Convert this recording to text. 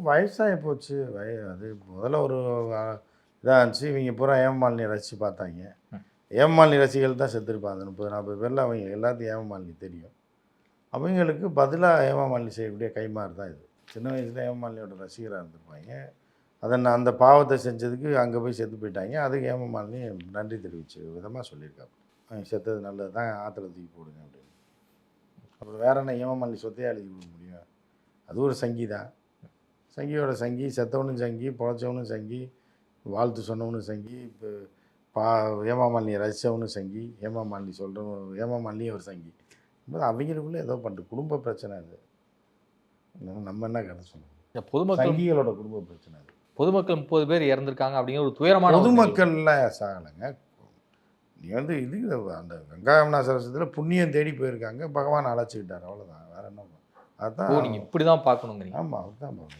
வயசாகி போச்சு. அது முதல்ல ஒரு இதாக இருந்துச்சு. இவங்க பூரா ஏமாலினி ரசித்து பார்த்தாங்க. ஏமாலினி ரசிகர்கள் தான் செத்துருப்பாங்க. 30-40 பேரில் அவங்க எல்லாத்தையும் ஏமாலினி தெரியும். அவங்களுக்கு பதிலாக ஏமாலினி செய்யக்கூடிய கைமாறு தான் இது. சின்ன வயசில் ஏமாலினியோட ரசிகராக இருந்திருப்பாங்க. அந்த பாவத்தை செஞ்சதுக்கு அங்கே போய் செத்து போயிட்டாங்க. அதுக்கு ஏமாலினி நன்றி தெரிவித்த விதமாக சொல்லியிருக்காங்க. அவங்க செத்தது நல்லது தான், ஆற்றுல தூக்கி போடுங்க அப்படின்னு. அப்புறம் வேற என்ன ஏமாலினி சொத்தையாக எழுதி கொடுக்க முடியும்? அது ஒரு சங்கி தான். சங்கியோட சங்கி, செத்தவனும் சங்கி, பொழைச்சவனும் சங்கி, வாழ்த்து சொன்னவனும் சங்கி, இப்போ ஏமாமாலினியை ரசித்தவனும் சங்கி, ஏமாமாலினி சொல்கிறவன் ஏமாமாலினியும் ஒரு சங்கி. அவங்களுக்குள்ளே ஏதோ பண்ணிட்டு குடும்ப பிரச்சனை அது. நம்ம என்ன கதை சொல்லணும்? பொதுமக்கள் சங்கிகளோட குடும்ப பிரச்சனை அது. பொதுமக்கள் 30 பேர் இறந்துருக்காங்க அப்படிங்கிற ஒரு துயரமான பொதுமக்கள்லாம் சாகலைங்க. நீ இது அந்த கங்காயமுனா சரஸ்வத்தில் புண்ணியம் தேடி போயிருக்காங்க, பகவான் அழைச்சிக்கிட்டார், அவ்வளோதான். வேற என்ன? அதுதான் நீங்கள் இப்படி தான் பார்க்கணுங்க. ஆமாம், அதுதான் பார்க்கணும்.